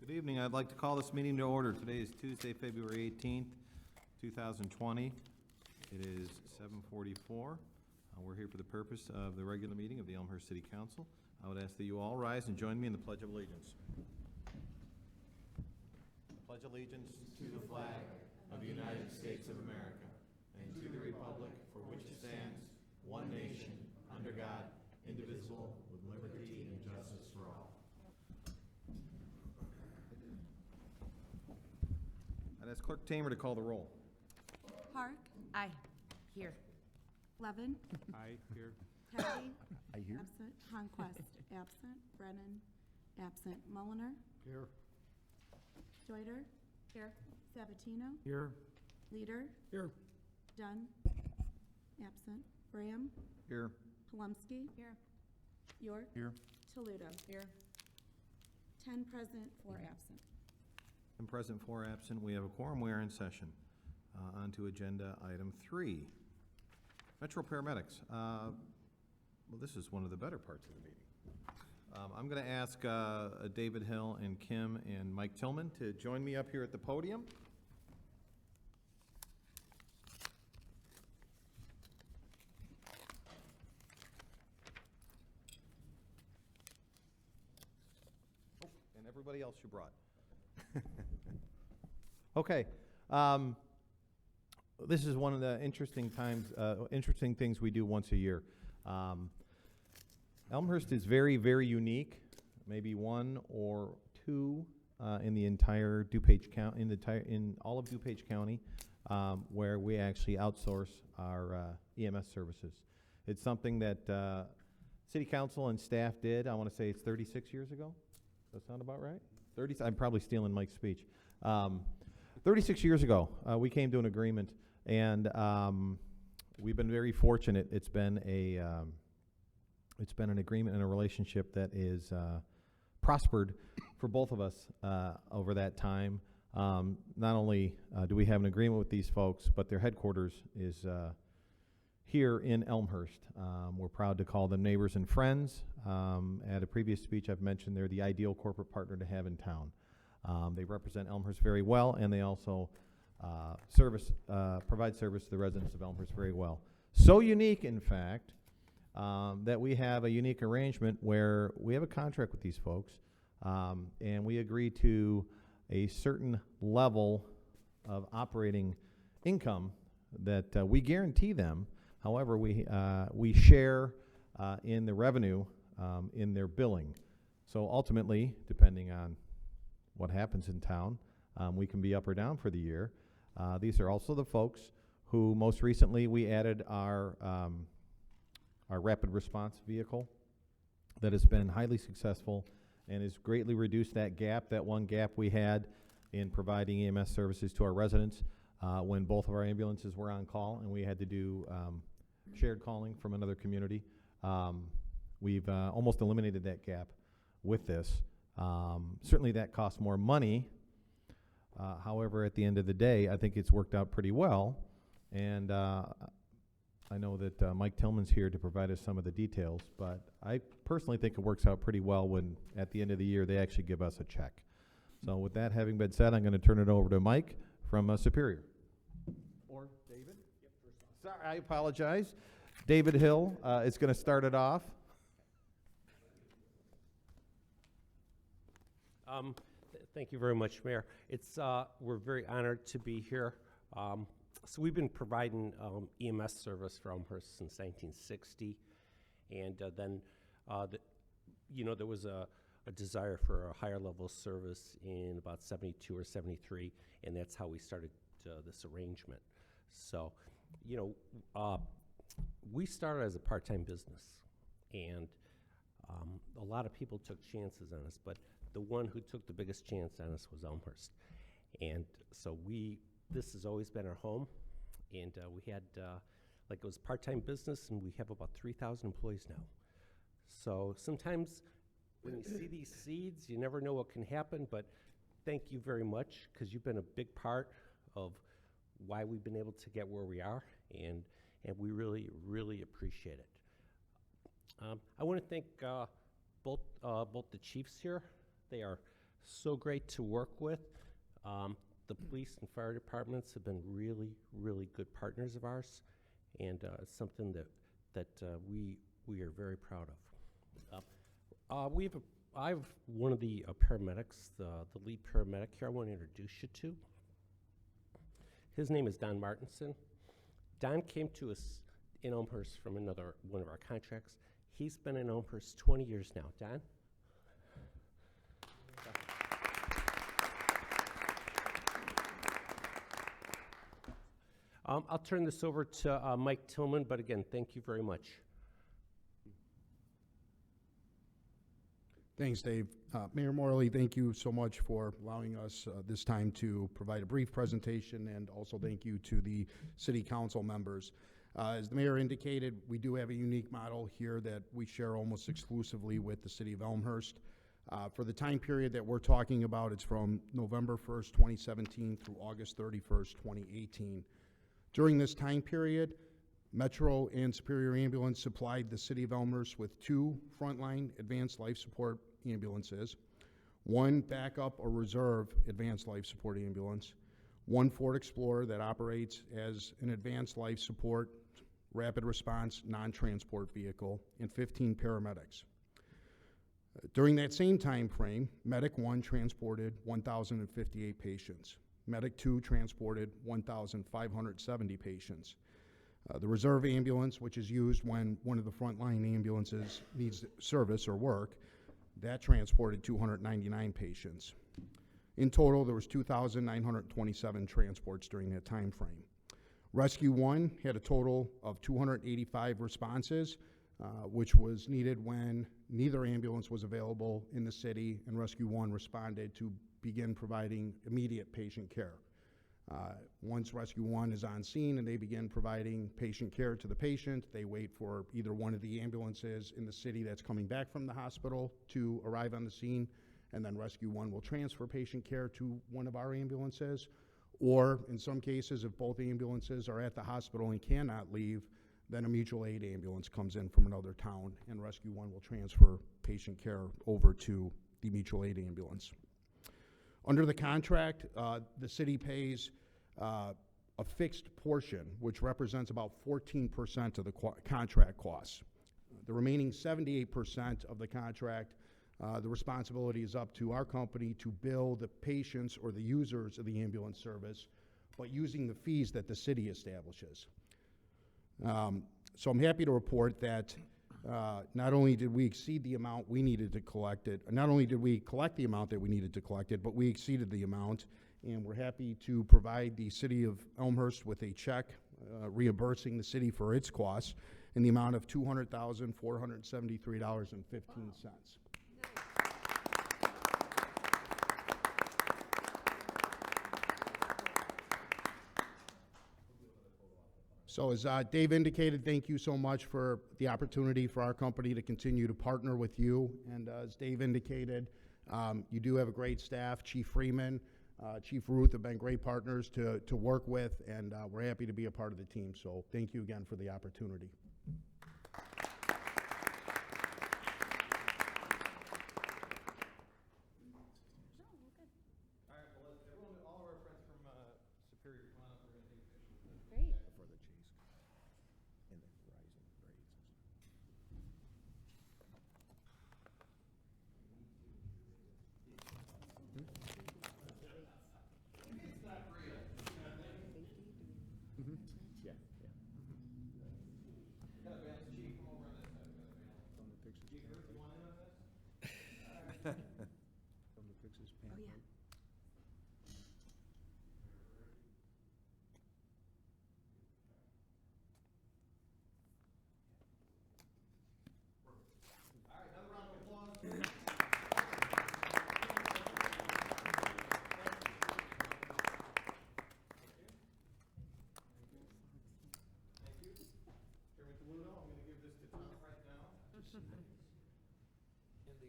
Good evening. I'd like to call this meeting to order. Today is Tuesday, February 18th, 2020. It is 7:44. We're here for the purpose of the regular meeting of the Elmhurst City Council. I would ask that you all rise and join me in the Pledge of Allegiance. Pledge allegiance to the flag of the United States of America and to the republic for which it stands, one nation, under God, indivisible, with liberty and justice for all. I'd ask Clerk Tamer to call the roll. Park. Aye. Here. Levin. Aye, here. Kennedy. Aye, here. Absent. Conquest. Absent. Brennan. Absent. Mulliner. Here. Joyder. Here. Sabatino. Here. Leader. Here. Dunn. Absent. Graham. Here. Palumski. Here. York. Here. Toledo. Here. 10 present, 4 absent. And present, 4 absent. We have a quorum. We are in session. On to agenda item 3. Metro paramedics. Well, this is one of the better parts of the meeting. I'm going to ask David Hill and Kim and Mike Tillman to join me up here at the podium. Oh, and everybody else you brought. Okay. This is one of the interesting things we do once a year. Elmhurst is very, very unique. Maybe one or two in the entire DuPage County, in all of DuPage County, where we actually outsource our EMS services. It's something that City Council and staff did. I want to say it's 36 years ago. Does that sound about right? I'm probably stealing Mike's speech. 36 years ago, we came to an agreement, and we've been very fortunate. It's been an agreement and a relationship that is prospered for both of us over that time. Not only do we have an agreement with these folks, but their headquarters is here in Elmhurst. We're proud to call them neighbors and friends. At a previous speech, I've mentioned they're the ideal corporate partner to have in town. They represent Elmhurst very well, and they also provide service to the residents of Elmhurst very well. So unique, in fact, that we have a unique arrangement where we have a contract with these folks, and we agree to a certain level of operating income that we guarantee them. However, we share in the revenue in their billing. So ultimately, depending on what happens in town, we can be up or down for the year. These are also the folks who most recently we added our rapid response vehicle that has been highly successful and has greatly reduced that one gap we had in providing EMS services to our residents when both of our ambulances were on call and we had to do shared calling from another community. We've almost eliminated that gap with this. Certainly that costs more money. However, at the end of the day, I think it's worked out pretty well. And I know that Mike Tillman's here to provide us some of the details, but I personally think it works out pretty well when at the end of the year they actually give us a check. So with that having been said, I'm going to turn it over to Mike from Superior. Or David? Yep, sorry, I apologize. David Hill is going to start it off. Thank you very much, Mayor. We're very honored to be here. So we've been providing EMS service for Elmhurst since 1960, and then there was a desire for a higher level of service in about 72 or 73, and that's how we started this arrangement. So, we started as a part-time business, and a lot of people took chances on us, but the one who took the biggest chance on us was Elmhurst. And so this has always been our home. And we had, it was part-time business, and we have about 3,000 employees now. So sometimes when you see these seeds, you never know what can happen, but thank you very much, because you've been a big part of why we've been able to get where we are, and we really, really appreciate it. I want to thank both the chiefs here. They are so great to work with. The police and fire departments have been really, really good partners of ours, and it's something that we are very proud of. I have one of the paramedics, the lead paramedic here. I want to introduce you to. His name is Don Martinson. Don came to us in Elmhurst from one of our contracts. He's been in Elmhurst 20 years now. Don? I'll turn this over to Mike Tillman, but again, thank you very much. Thanks, Dave. Mayor Morley, thank you so much for allowing us this time to provide a brief presentation, and also thank you to the City Council members. As the Mayor indicated, we do have a unique model here that we share almost exclusively with the City of Elmhurst. For the time period that we're talking about, it's from November 1st, 2017 through August 31st, 2018. During this time period, Metro and Superior Ambulance supplied the City of Elmhurst with 2 frontline advanced life support ambulances, 1 backup or reserve advanced life support ambulance, 1 Ford Explorer that operates as an advanced life support rapid response non-transport vehicle, and 15 paramedics. During that same time frame, Medic 1 transported 1,058 patients. Medic 2 transported 1,570 patients. The reserve ambulance, which is used when one of the frontline ambulances needs service or work, that transported 299 patients. In total, there was 2,927 transports during that time frame. Rescue 1 had a total of 285 responses, which was needed when neither ambulance was available in the city, and Rescue 1 responded to begin providing immediate patient care. Once Rescue 1 is on scene and they begin providing patient care to the patient, they wait for either one of the ambulances in the city that's coming back from the hospital to arrive on the scene, and then Rescue 1 will transfer patient care to one of our ambulances. Or in some cases, if both ambulances are at the hospital and cannot leave, then a mutual aid ambulance comes in from another town, and Rescue 1 will transfer patient care over to the mutual aid ambulance. Under the contract, the city pays a fixed portion, which represents about 14% of the contract costs. The remaining 78% of the contract, the responsibility is up to our company to bill the patients or the users of the ambulance service, but using the fees that the city establishes. So I'm happy to report that not only did we exceed the amount we needed to collect it, not only did we collect the amount that we needed to collect it, but we exceeded the amount, and we're happy to provide the City of Elmhurst with a check reimbursing the city for its costs in the amount of $200,473.15. So as Dave indicated, thank you so much for the opportunity for our company to continue to partner with you. And as Dave indicated, you do have a great staff. Chief Freeman, Chief Ruth have been great partners to work with, and we're happy to be a part of the team. So thank you again for the opportunity.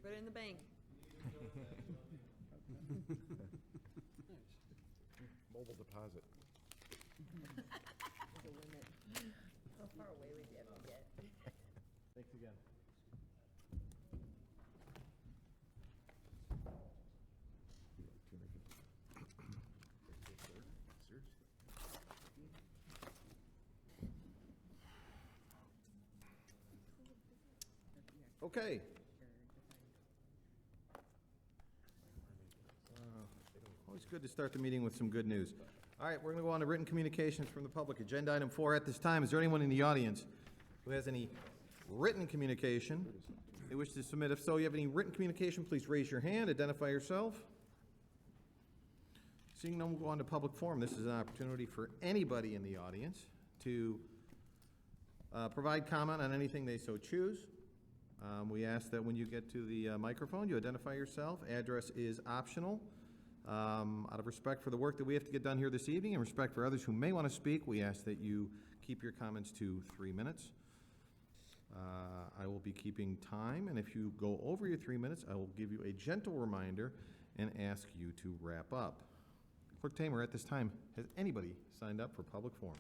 Put it in the bank. Mobile deposit. There's a limit. How far away would you have to get? Thanks again. Okay. Always good to start the meeting with some good news. All right, we're going to go on to written communications from the public. Agenda item 4 at this time. Is there anyone in the audience who has any written communication they wish to submit? If so, you have any written communication, please raise your hand, identify yourself. Seeing none, we'll go on to public forum. This is an opportunity for anybody in the audience to provide comment on anything they so choose. We ask that when you get to the microphone, you identify yourself. Address is optional. Out of respect for the work that we have to get done here this evening and respect for others who may want to speak, we ask that you keep your comments to 3 minutes. I will be keeping time, and if you go over your 3 minutes, I will give you a gentle reminder and ask you to wrap up. Clerk Tamer, at this time, has anybody signed up for public forum?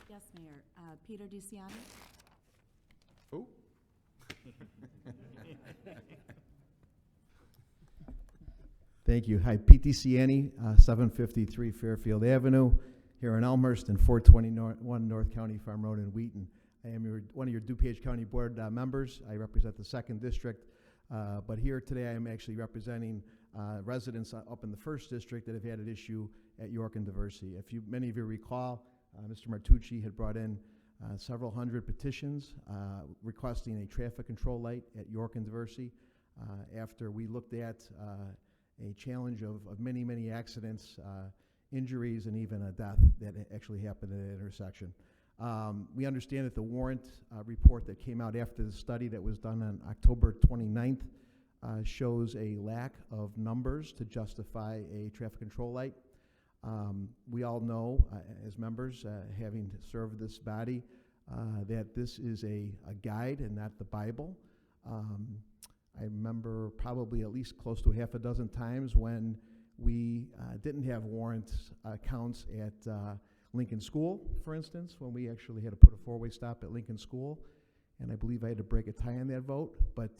Yes, Mayor. Peter DeCiani? Who? Thank you. Hi, Pete DeCiani, 753 Fairfield Avenue, here in Elmhurst and 421 North County Farm Road in Wheaton. I am one of your DuPage County Board members. I represent the 2nd District, but here today I am actually representing residents up in the 1st District that have had an issue at York and Diversey. Many of you recall, Mr. Martucci had brought in several hundred petitions requesting a traffic control light at York and Diversey after we looked at a challenge of many, many accidents, injuries, and even a death that actually happened at that intersection. We understand that the warrant report that came out after the study that was done on October 29th shows a lack of numbers to justify a traffic control light. We all know, as members, having served this body, that this is a guide and not the Bible. I remember probably at least close to half a dozen times when we didn't have warrant counts at Lincoln School, for instance, when we actually had to put a 4-way stop at Lincoln School. And I believe I had to break a tie on that vote, but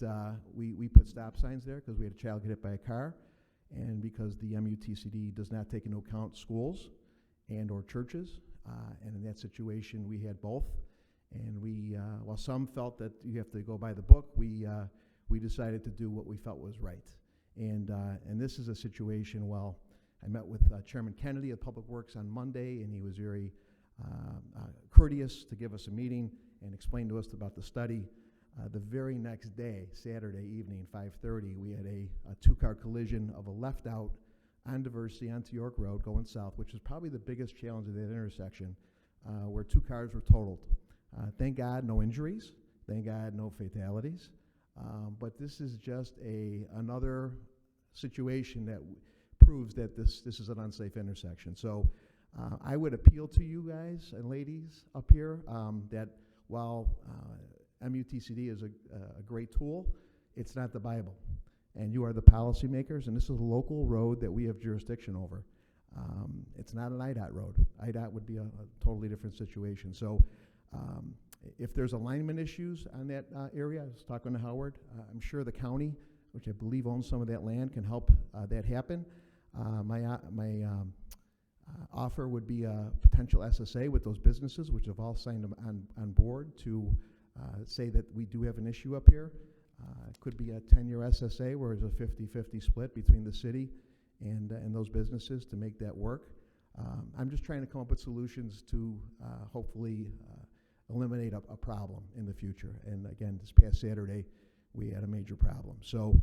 we put stop signs there because we had a child get hit by a car, and because the MUTCD does not take into account schools and or churches. And in that situation, we had both. And we, while some felt that you have to go by the book, we decided to do what we felt was right. And this is a situation, well, I met with Chairman Kennedy of Public Works on Monday, and he was very courteous to give us a meeting and explain to us about the study. The very next day, Saturday evening, 5:30, we had a 2-car collision of a left out on Diversey onto York Road going south, which is probably the biggest challenge of that intersection, where 2 cars were totaled. Thank God, no injuries. Thank God, no fatalities. But this is just another situation that proves that this is an unsafe intersection. So I would appeal to you guys and ladies up here that while MUTCD is a great tool, it's not the Bible. And you are the policymakers, and this is a local road that we have jurisdiction over. It's not an IDOT road. IDOT would be a totally different situation. So if there's alignment issues on that area, I was talking to Howard, I'm sure the county, which I believe owns some of that land, can help that happen. My offer would be a potential SSA with those businesses, which have all signed on board to say that we do have an issue up here. It could be a 10-year SSA where it's a 50-50 split between the city and those businesses to make that work. I'm just trying to come up with solutions to hopefully eliminate a problem in the future. And again, this past Saturday, we had a major problem. So,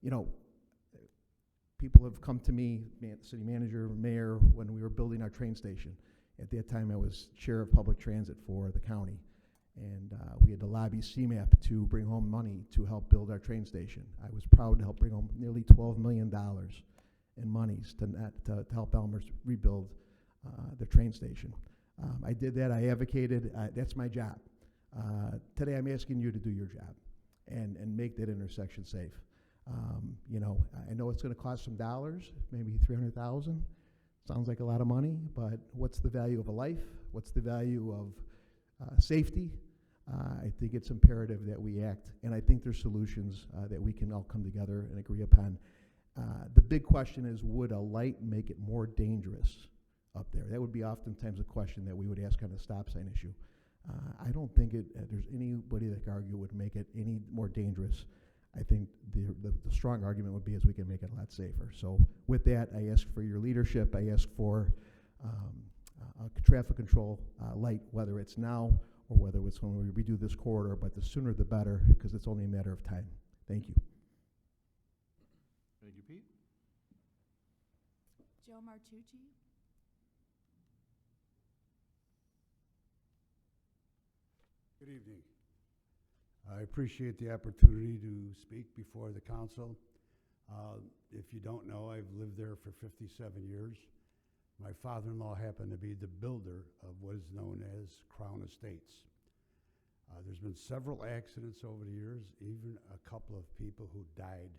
you know, people have come to me, city manager, mayor, when we were building our train station. At that time, I was chair of public transit for the county. And we had to lobby CMAP to bring home money to help build our train station. I was proud to help bring home nearly $12 million in monies to help Elmhurst rebuild the train station. I did that. I advocated. That's my job. Today, I'm asking you to do your job and make that intersection safe. You know, I know it's going to cost some dollars, maybe $300,000. Sounds like a lot of money, but what's the value of a life? What's the value of safety? I think it's imperative that we act, and I think there's solutions that we can all come together and agree upon. The big question is, would a light make it more dangerous up there? That would be oftentimes a question that we would ask on the stop sign issue. I don't think there's anybody that could argue would make it any more dangerous. I think the strong argument would be is we can make it a lot safer. So with that, I ask for your leadership. I ask for a traffic control light, whether it's now or whether it's when we redo this corridor, but the sooner the better, because it's only a matter of time. Thank you. Thank you, Pete. Joe Martucci. Good evening. I appreciate the opportunity to speak before the council. If you don't know, I've lived there for 57 years. My father-in-law happened to be the builder of what is known as Crown Estates. There's been several accidents over the years, even a couple of people who died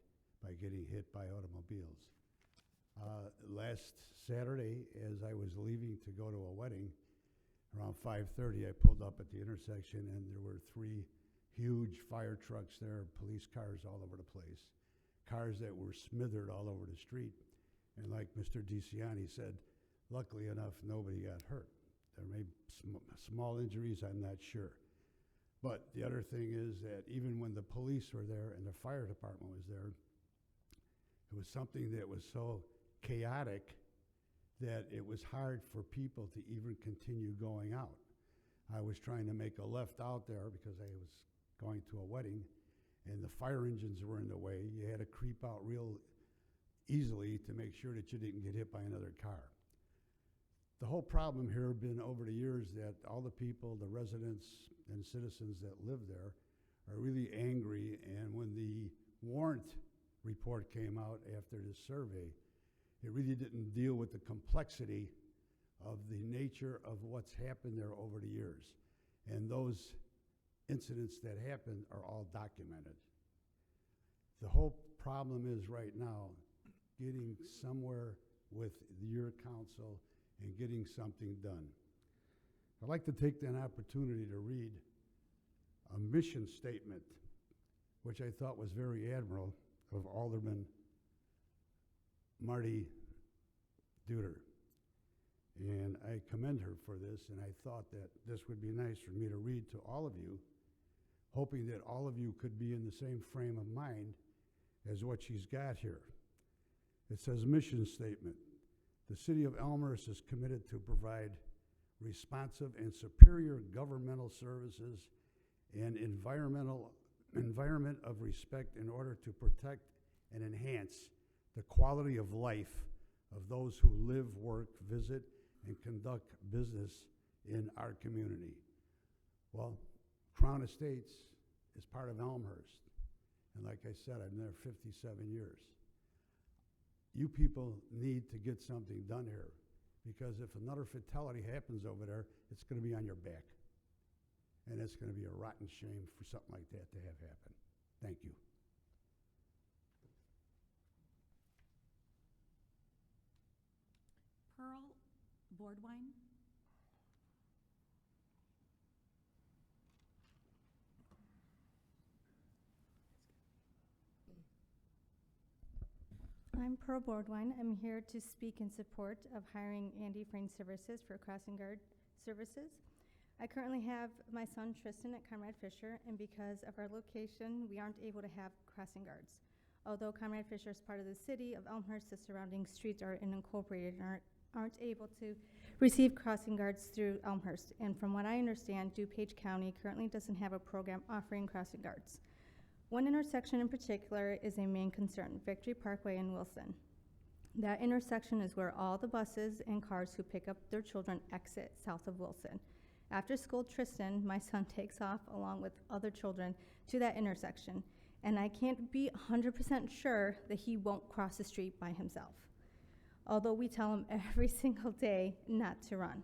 by getting hit by automobiles. Last Saturday, as I was leaving to go to a wedding, around 5:30, I pulled up at the intersection and there were 3 huge fire trucks there, police cars all over the place, cars that were smithered all over the street. And like Mr. DeCiani said, luckily enough, nobody got hurt. There may be small injuries, I'm not sure. But the other thing is that even when the police were there and the fire department was there, it was something that was so chaotic that it was hard for people to even continue going out. I was trying to make a left out there because I was going to a wedding, and the fire engines were in the way. You had to creep out real easily to make sure that you didn't get hit by another car. The whole problem here has been over the years that all the people, the residents and citizens that live there are really angry, and when the warrant report came out after this survey, it really didn't deal with the complexity of the nature of what's happened there over the years. And those incidents that happened are all documented. The whole problem is right now getting somewhere with your council and getting something done. I'd like to take an opportunity to read a mission statement, which I thought was very admirable, of Alderman Marty Duder. And I commend her for this, and I thought that this would be nice for me to read to all of you, hoping that all of you could be in the same frame of mind as what she's got here. It says, mission statement. The city of Elmhurst is committed to provide responsive and superior governmental services and environment of respect in order to protect and enhance the quality of life of those who live, work, visit, and conduct business in our community. Well, Crown Estates is part of Elmhurst. And like I said, I've been there 57 years. You people need to get something done here, because if another fatality happens over there, it's going to be on your back. And it's going to be a rotten shame for something like that to have happen. Thank you. Pearl Boardwine. I'm Pearl Boardwine. I'm here to speak in support of hiring Andy Frame Services for crossing guard services. I currently have my son Tristan at Comrade Fisher, and because of our location, we aren't able to have crossing guards. Although Comrade Fisher is part of the city of Elmhurst, the surrounding streets are unincorporated and aren't able to receive crossing guards through Elmhurst. And from what I understand, DuPage County currently doesn't have a program offering crossing guards. One intersection in particular is a main concern, Victory Parkway in Wilson. That intersection is where all the buses and cars who pick up their children exit south of Wilson. After school, Tristan, my son, takes off along with other children to that intersection, and I can't be 100% sure that he won't cross the street by himself, although we tell him every single day not to run.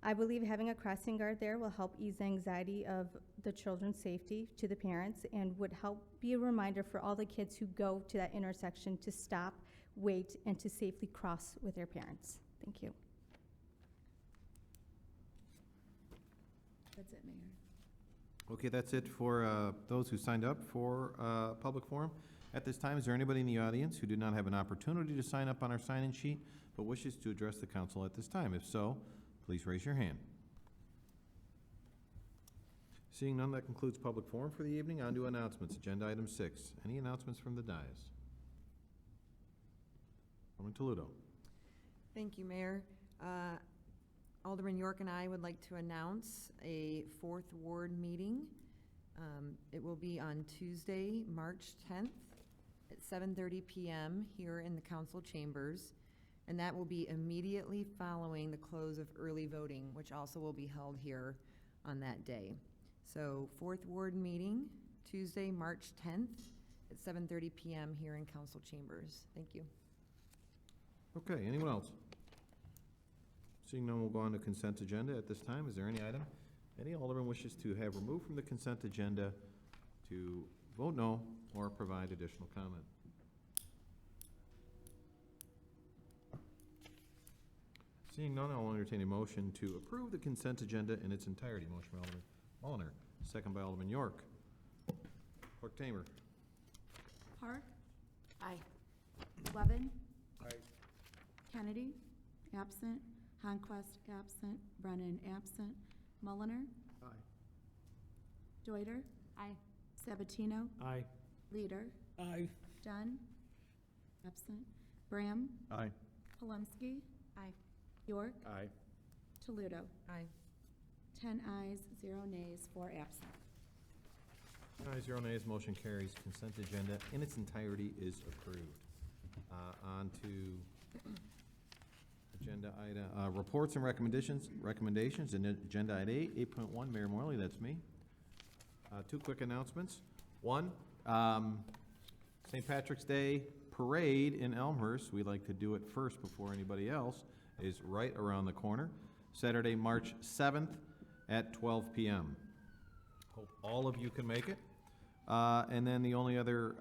I believe having a crossing guard there will help ease the anxiety of the children's safety to the parents and would help be a reminder for all the kids who go to that intersection to stop, wait, and to safely cross with their parents. Thank you. That's it, Mayor. Okay, that's it for those who signed up for public forum. At this time, is there anybody in the audience who did not have an opportunity to sign up on our sign-in sheet but wishes to address the council at this time? If so, please raise your hand. Seeing none, that concludes public forum for the evening. On to announcements. Agenda item 6. Any announcements from the dais? Alderman Toledo. Thank you, Mayor. Alderman York and I would like to announce a Fourth Ward meeting. It will be on Tuesday, March 10th at 7:30 p.m. here in the council chambers. And that will be immediately following the close of early voting, which also will be held here on that day. So Fourth Ward meeting, Tuesday, March 10th at 7:30 p.m. here in council chambers. Thank you. Okay, anyone else? Seeing none, we'll go on to consent agenda at this time. Is there any item any alderman wishes to have removed from the consent agenda to vote no or provide additional comment? Seeing none, I'll entertain a motion to approve the consent agenda in its entirety. Motion by Alderman Mulliner, second by Alderman York. Clerk Tamer. Park, Aye. Levin, Aye. Kennedy, absent, Honquist, absent, Brennan, absent, Mulliner, Aye. Deuter, Aye. Sabatino, Aye. Leader, Aye. Dunn, absent, Bram, Aye. Palumski, Aye. York, Aye. Toledo. Aye. 10 ayes, 0 nays, 4 absent. Ayes, 0 nays, motion carries. Consent agenda in its entirety is approved. On to agenda item, reports and recommendations in agenda item 8.1, Mayor Morley, that's me. Two quick announcements. One, St. Patrick's Day Parade in Elmhurst, we'd like to do it first before anybody else, is right around the corner. Saturday, March 7th at 12 p.m. Hope all of you can make it. And then the only other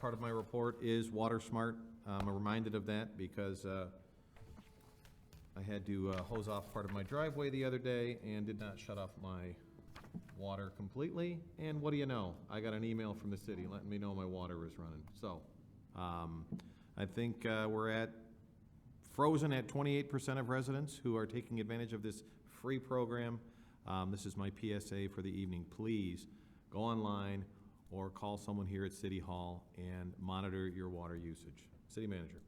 part of my report is Water Smart. I'm reminded of that because I had to hose off part of my driveway the other day and did not shut off my water completely. And what do you know? I got an email from the city letting me know my water was running. So I think we're frozen at 28% of residents who are taking advantage of this free program. This is my PSA for the evening. Please go online or call someone here at City Hall and monitor your water usage. City Manager.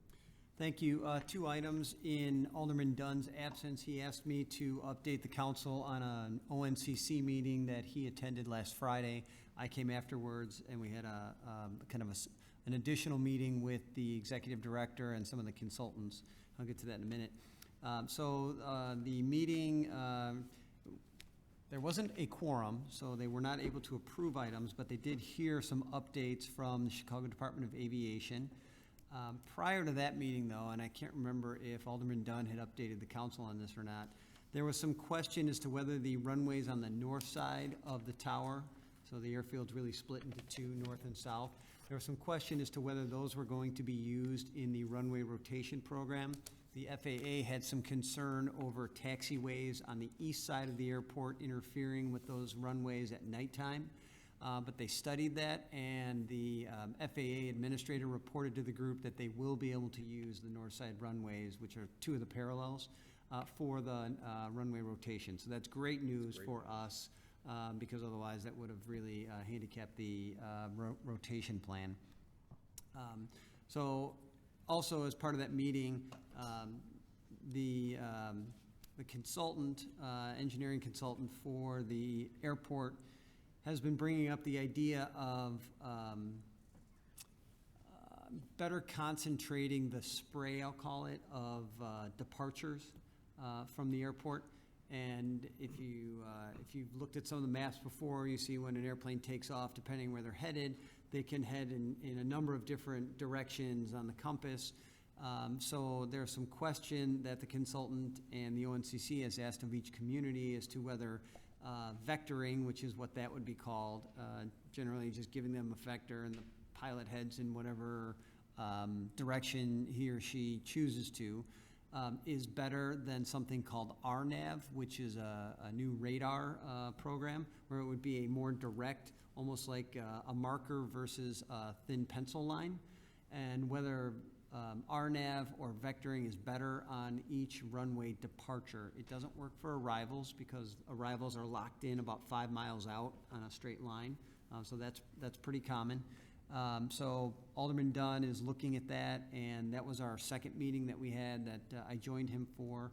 Thank you. Two items. In Alderman Dunn's absence, he asked me to update the council on an ONCC meeting that he attended last Friday. I came afterwards and we had an additional meeting with the executive director and some of the consultants. I'll get to that in a minute. The meeting, there wasn't a quorum, so they were not able to approve items, but they did hear some updates from the Chicago Department of Aviation. Prior to that meeting, though, and I can't remember if Alderman Dunn had updated the council on this or not, there was some question as to whether the runways on the north side of the tower, so the airfield's really split into two, north and south, there was some question as to whether those were going to be used in the runway rotation program. The FAA had some concern over taxiways on the east side of the airport interfering with those runways at nighttime. But they studied that, and the FAA administrator reported to the group that they will be able to use the north side runways, which are two of the parallels, for the runway rotation. So that's great news for us, because otherwise that would have really handicapped the rotation plan. Also, as part of that meeting, the consultant, engineering consultant for the airport, has been bringing up the idea of better concentrating the spray, I'll call it, of departures from the airport. And if you've looked at some of the maps before, you see when an airplane takes off, depending where they're headed, they can head in a number of different directions on the compass. So there's some question that the consultant and the ONCC has asked of each community as to whether vectoring, which is what that would be called, generally just giving them a vector and the pilot heads in whatever direction he or she chooses to, is better than something called RNAV, which is a new radar program, where it would be a more direct, almost like a marker versus a thin pencil line, and whether RNAV or vectoring is better on each runway departure. It doesn't work for arrivals because arrivals are locked in about 5 miles out on a straight line. So that's pretty common. So Alderman Dunn is looking at that, and that was our second meeting that we had that I joined him for.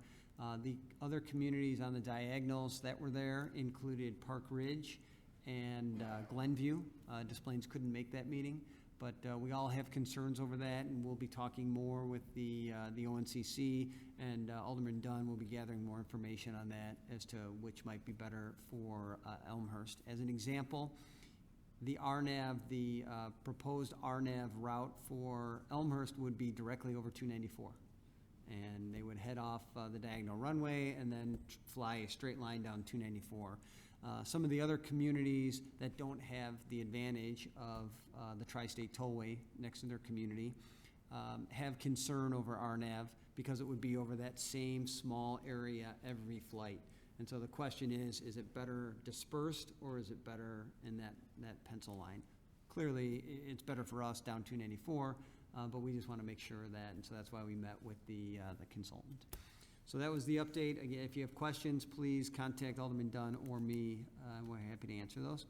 The other communities on the diagonals that were there included Park Ridge and Glenview. Des Plaines couldn't make that meeting, but we all have concerns over that, and we'll be talking more with the ONCC, and Alderman Dunn will be gathering more information on that as to which might be better for Elmhurst. As an example, the RNAV, the proposed RNAV route for Elmhurst would be directly over 294. And they would head off the diagonal runway and then fly a straight line down 294. Some of the other communities that don't have the advantage of the Tri-State Tollway next to their community have concern over RNAV because it would be over that same small area every flight. And so the question is it better dispersed or is it better in that pencil line? Clearly, it's better for us down 294, but we just want to make sure of that, and so that's why we met with the consultant. So that was the update. Again, if you have questions, please contact Alderman Dunn or me. We're happy to answer those.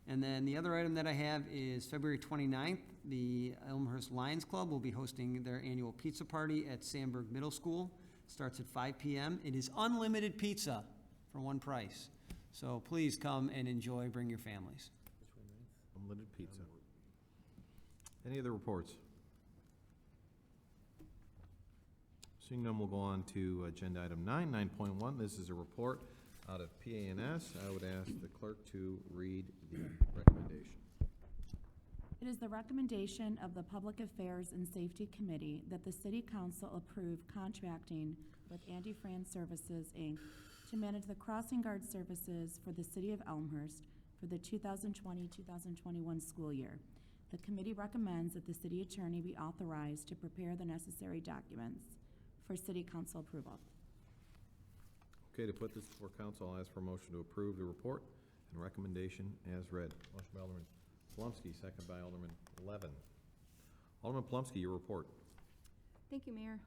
And then the other item that I have is February 29th, the Elmhurst Lions Club will be hosting their annual pizza party at Sandburg Middle School. Starts at 5 p.m. It is unlimited pizza for one price. So please come and enjoy, bring your families. Unlimited pizza. Any other reports? Seeing none, we'll go on to agenda item 9.1. This is a report out of PANS. I would ask the clerk to read the recommendation. It is the recommendation of the Public Affairs and Safety Committee that the City Council approve contracting with Andy Fran Services, Inc. to manage the crossing guard services for the City of Elmhurst for the 2020-2021 school year. The committee recommends that the city attorney be authorized to prepare the necessary documents for City Council approval. Okay, to put this before council, I'll ask for a motion to approve the report and recommendation as read. Motion by Alderman Plumsky, second by Alderman Levin. Alderman Plumsky, your report. Thank you, Mayor.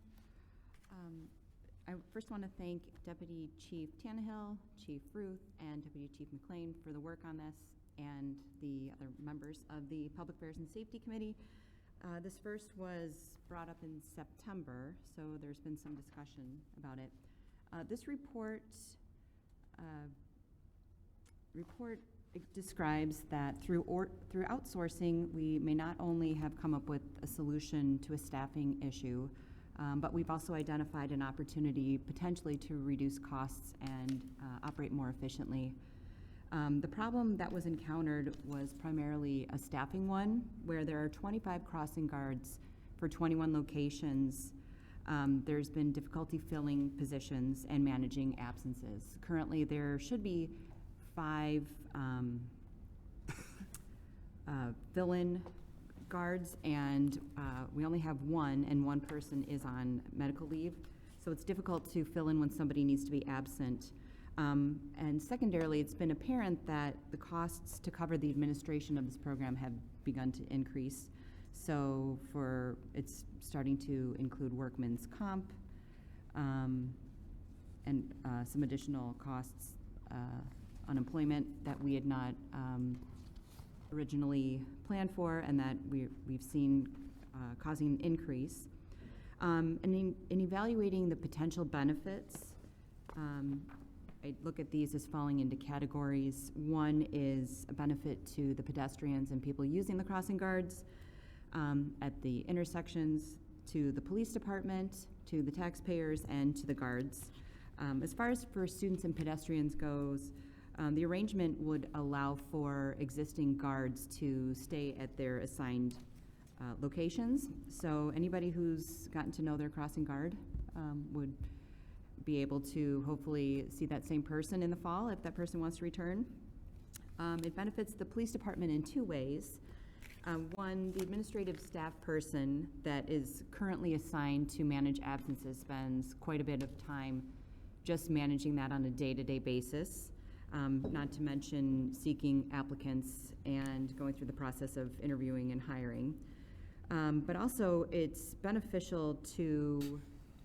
I first want to thank Deputy Chief Tannehill, Chief Ruth, and Deputy Chief McLean for the work on this, and the other members of the Public Affairs and Safety Committee. This first was brought up in September, so there's been some discussion about it. This report describes that through outsourcing, we may not only have come up with a solution to a staffing issue, but we've also identified an opportunity potentially to reduce costs and operate more efficiently. The problem that was encountered was primarily a staffing one, where there are 25 crossing guards for 21 locations. There's been difficulty filling positions and managing absences. Currently, there should be 5 fill-in guards, and we only have 1, and 1 person is on medical leave. So it's difficult to fill in when somebody needs to be absent. And secondarily, it's been apparent that the costs to cover the administration of this program have begun to increase. So it's starting to include workman's comp, and some additional costs, unemployment that we had not originally planned for, and that we've seen causing an increase. And in evaluating the potential benefits, I look at these as falling into categories. One is a benefit to the pedestrians and people using the crossing guards at the intersections, to the police department, to the taxpayers, and to the guards. As far as for students and pedestrians goes, the arrangement would allow for existing guards to stay at their assigned locations. So anybody who's gotten to know their crossing guard would be able to hopefully see that same person in the fall if that person wants to return. It benefits the police department in 2 ways. One, the administrative staff person that is currently assigned to manage absences spends quite a bit of time just managing that on a day-to-day basis, not to mention seeking applicants and going through the process of interviewing and hiring. But also, it's beneficial to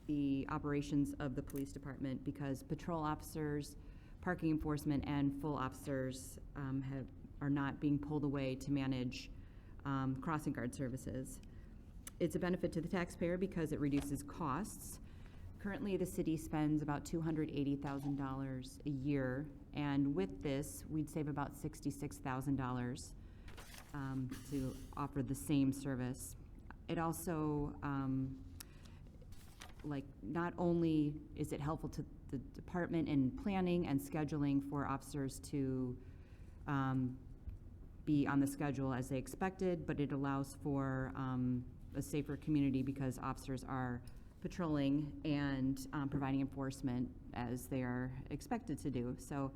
the operations of the police department because patrol officers, parking enforcement, and full officers are not being pulled away to manage crossing guard services. It's a benefit to the taxpayer because it reduces costs. Currently, the city spends about $280,000 a year, and with this, we'd save about $66,000 to offer the same service. It also, not only is it helpful to the department in planning and scheduling for officers to be on the schedule as they expected, but it allows for a safer community because officers are patrolling and providing enforcement as they are expected to do. So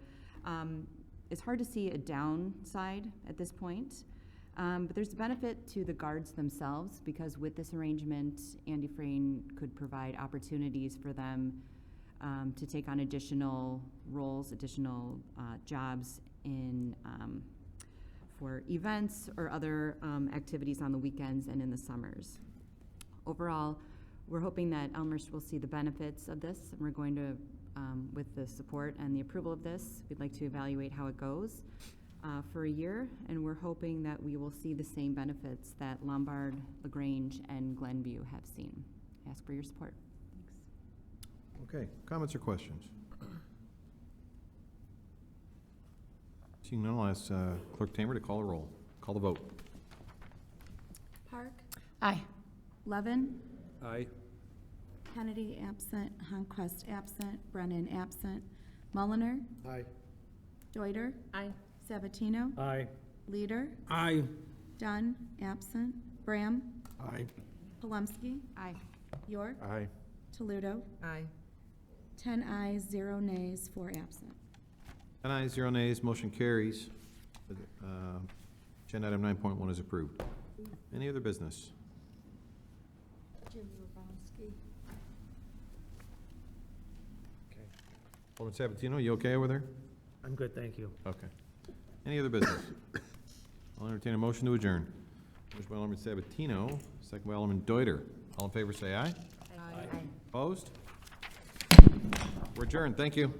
it's hard to see a downside at this point, but there's a benefit to the guards themselves because with this arrangement, Andy Frayne could provide opportunities for them to take on additional roles, additional jobs in for events or other activities on the weekends and in the summers. Overall, we're hoping that Elmhurst will see the benefits of this, and we're going to, with the support and the approval of this, we'd like to evaluate how it goes for a year, and we're hoping that we will see the same benefits that Lombard, LaGrange, and Glenview have seen. I ask for your support. Thanks. Okay, comments or questions? Seeing none, I'll ask Clerk Tamer to call the roll. Call the vote. Park? Aye. Levin? Aye. Kennedy absent, Hunquist absent, Brennan absent, Mulliner? Aye. Deuter? Aye. Sabatino? Aye. Leader? Aye. Dunn, absent, Bram? Aye. Palumski? Aye. York? Aye. Toledo? Aye. 10 ayes, 0 nays, 4 absent. 10 ayes, 0 nays, motion carries. Agenda item 9.1 is approved. Any other business? Jim Rubowski. Okay. Alderman Sabatino, you okay over there? I'm good, thank you. Okay. Any other business? I'll entertain a motion to adjourn. Motion by Alderman Sabatino, second by Alderman Deuter. All in favor say aye. Aye. Opposed? We're adjourned. Thank you.